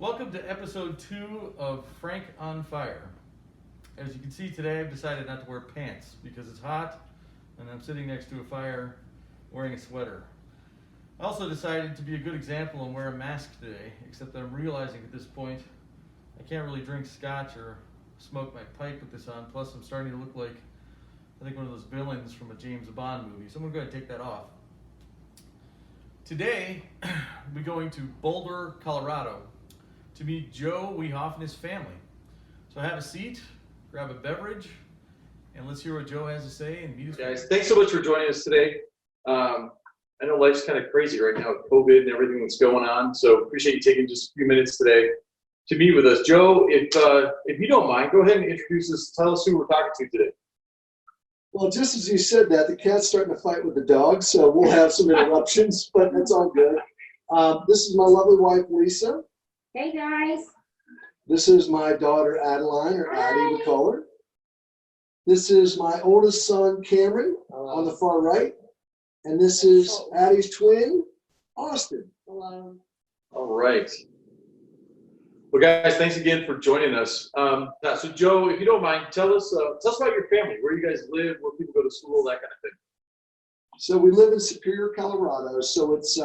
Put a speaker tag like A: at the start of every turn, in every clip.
A: Welcome to episode 2 of Frank on Fire. As you can see today, I've decided not to wear pants because it's hot and I'm sitting next to a fire wearing a sweater. I also decided to be a good example and wear a mask today, except I'm realizing at this point I can't really drink scotch or smoke my pipe with this on, plus I'm starting to look like, I think, one of those villains from a James Bond movie, so I'm going to take that off. Today, we're going to Boulder, Colorado to meet Joe Wehoff and his family. So have a seat, grab a beverage, and let's hear what Joe has to say and meet his
B: Guys, thanks so much for joining us today. I know life's kind of crazy right now with COVID and everything that's going on, so appreciate you taking just a few minutes today to meet with us. Joe, if you don't mind, go ahead and introduce us. Tell us who we're talking to today.
C: Well, just as you said that, the cat's starting to fight with the dog, so we'll have some interruptions, but that's all good. This is my lovely wife, Lisa.
D: Hey guys.
C: This is my daughter, Adeline, or Addie, we call her. This is my oldest son, Cameron, on the far right. And this is Addie's twin, Austin.
D: Hello.
B: All right. Well, guys, thanks again for joining us. So, Joe, if you don't mind, tell us about your family, where you guys live, where people go to school, that kind of thing.
C: So we live in Superior, Colorado. So it's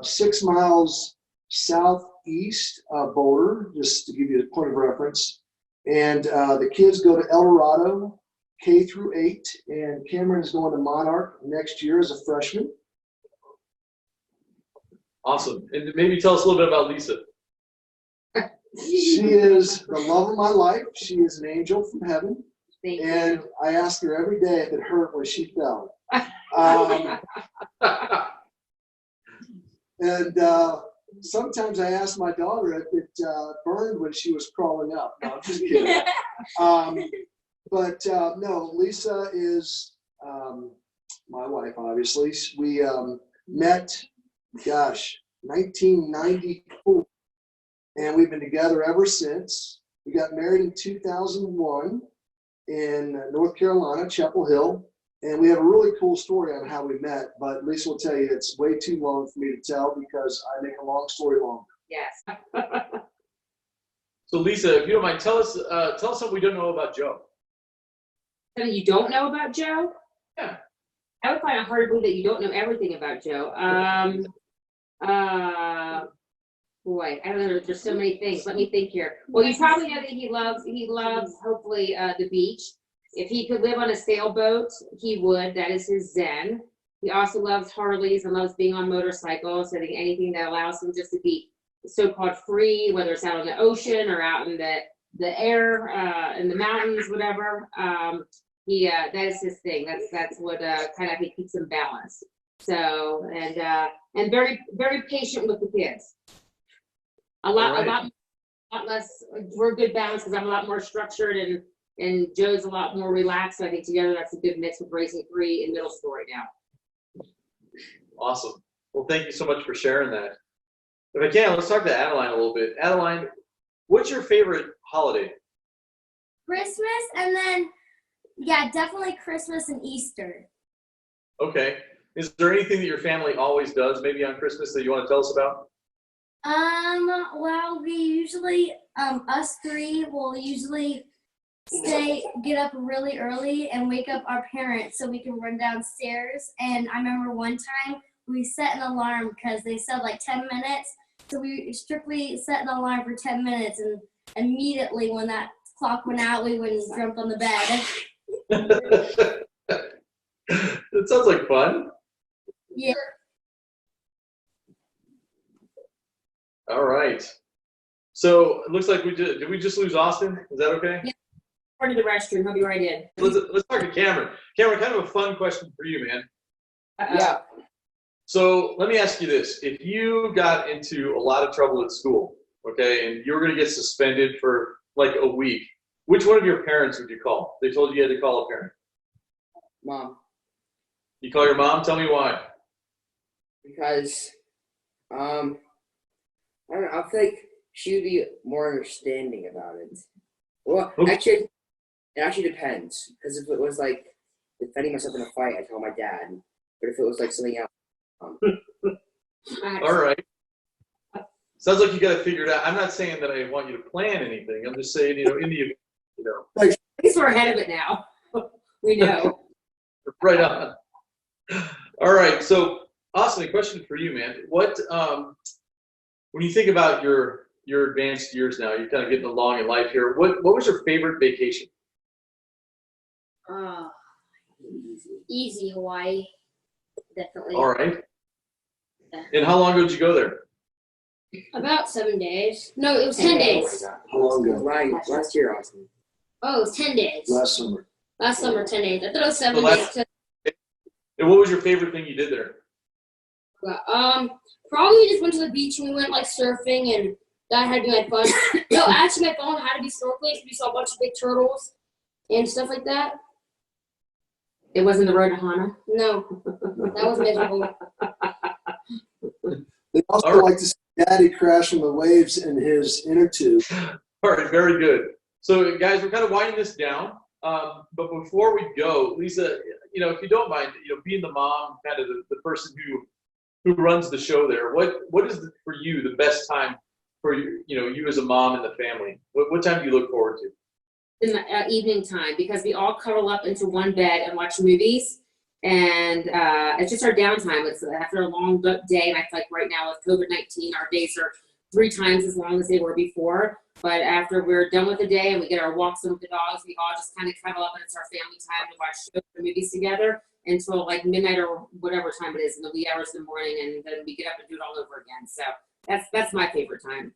C: 6 miles southeast of Boulder, just to give you a point of reference. And the kids go to El Dorado K through 8, and Cameron is going to Monarch next year as a freshman.
B: Awesome. And maybe tell us a little bit about Lisa.
C: She is the love of my life. She is an angel from heaven.
D: Thank
C: And
D: you.
C: I ask her every day if it hurt when she fell. And sometimes I ask my daughter if it burned when she was crawling up. No, I'm just kidding. But no, Lisa is my wife, obviously. We met, 1994. And we've been together ever since. We got married in 2001 in North Carolina, Chapel Hill. And we have a really cool story on how we met, but Lisa will tell you it's way too long for me to tell because I make a long story longer.
D: Yes.
B: So, Lisa, if you don't mind, tell us something we don't know about Joe.
D: Something you don't know about Joe?
B: Yeah.
D: I would find it hard to believe that you don't know everything about Joe. Boy, I don't know. There's so many things. Let me think here. Well, you probably know that he loves hopefully the beach. If he could live on a sailboat, he would. That is his zen. He also loves Harleys and loves being on motorcycles. I think anything that allows him just to be so-called free, whether it's out on the ocean or out in the air, in the mountains, whatever. That is his thing. That's what kind of he keeps him balanced. So and very very patient with the kids. A lot less. We're a good balance because I'm a lot more structured and Joe's a lot more relaxed. So I think together that's a good mix with raising 3 in middle school right now.
B: Awesome. Well, thank you so much for sharing that. If I can, let's talk to Adeline a little bit. Adeline, what's your favorite holiday?
E: Christmas, and then, yeah, definitely Christmas and Easter.
B: Okay. Is there anything that your family always does, maybe on Christmas, that you want to tell us about?
E: Well, we usually, us 3 will usually get up really early and wake up our parents so we can run downstairs. And I remember one time we set an alarm because they said like 10 minutes. So we strictly set an alarm for 10 minutes, and immediately when that clock went out, we went and jumped on the bed.
B: That sounds like fun.
E: Yeah.
B: All right. So it looks like did we just lose Austin? Is that okay?
D: Yeah. Part of the restroom. He'll be right in.
B: Let's talk to Cameron. Cameron, kind of a fun question for you, man.
D: Yeah.
B: So let me ask you this. If you got into a lot of trouble at school, okay, and you were going to get suspended for like a week, which one of your parents would you call? They told you had to call a parent.
F: Mom,
B: You call your mom? Tell me why.
F: because I don't know, I feel like she would be more understanding about it. Well,
B: Okay.
F: actually, it actually depends. Because if it was like defending myself in a fight, I tell my dad. But if it was like something else,
B: All right. Sounds like you got to figure it out. I'm not saying that I want you to plan anything. I'm just saying, in the event,
D: At least we're ahead of it now. We know.
B: right on. All right. So, Austin, a question for you, man. What, when you think about your advanced years now, you're kind of getting along in life here. What was your favorite vacation?
E: Easy Hawaii, definitely.
B: All right. And how long ago did you go there?
E: About 7 days. No, it was 10
F: Oh my
E: days.
F: God.
C: How long ago?
F: Right, last year, Austin.
E: Oh, it was 10 days.
C: Last summer.
E: Last summer, 10 days. I thought it was 7
B: So
E: days.
B: And what was your favorite thing you did there?
E: Probably just went to the beach and we went like surfing and that had been my fun. No, actually my phone had to be snorkeling because we saw a bunch of big turtles and stuff like that.
D: It wasn't the road to Hana.
E: No, that was miserable.
C: They also
B: All right.
C: like to see Daddy crash on the waves in his inner tube.
B: All right, very good. So, guys, we're kind of winding this down. But before we go, Lisa, if you don't mind, being the mom, kind of the person who runs the show there, what is for you the best time for you as a mom and the family? What time do you look forward to?
D: In the evening time, because we all cuddle up into one bed and watch movies. And it's just our downtime. It's after a long day, and I feel like right now with COVID-19, our days are 3 times as long as they were before. But after we're done with the day and we get our walks in with the dogs, we all just kind of cuddle up, and it's our family time to watch shows and movies together until like midnight or whatever time it is in the wee hours in the morning, and then we get up and do it all over again. So that's my favorite time.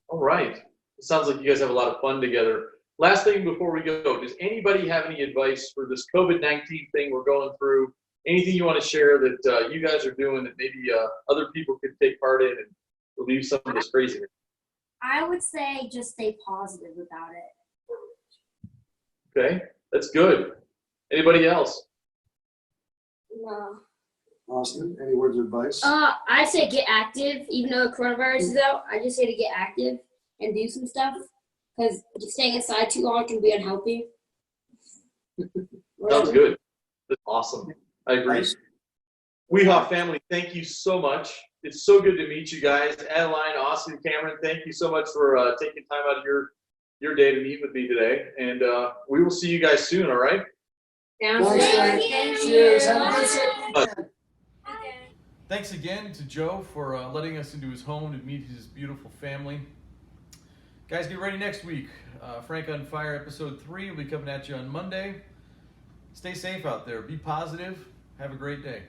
B: All right. It sounds like you guys have a lot of fun together. Last thing before we go, does anybody have any advice for this COVID-19 thing we're going through? Anything you want to share that you guys are doing that maybe other people could take part in and relieve some of this craziness?
E: I would say just stay positive about it.
B: Okay, that's good. Anybody else?
E: No.
C: Austin, any words of advice?
E: I say get active, even though coronavirus is out. I just say to get active and do some stuff because staying inside too long can be unhealthy.
B: Sounds good. That's awesome. I agree.
C: Nice.
B: Weehaw family, thank you so much. It's so good to meet you guys. Adeline, Austin, Cameron, thank you so much for taking time out of your day to meet with me today. And we will see you guys soon, all right?
D: Sounds
C: Thanks,
D: good.
C: Frank.
E: Thank
C: Cheers.
E: you.
C: Have a good safe weekend.
A: Thanks again to Joe for letting us into his home to meet his beautiful family. Guys, get ready next week. Frank on Fire episode 3 will be coming at you on Monday. Stay safe out there. Be positive. Have a great day.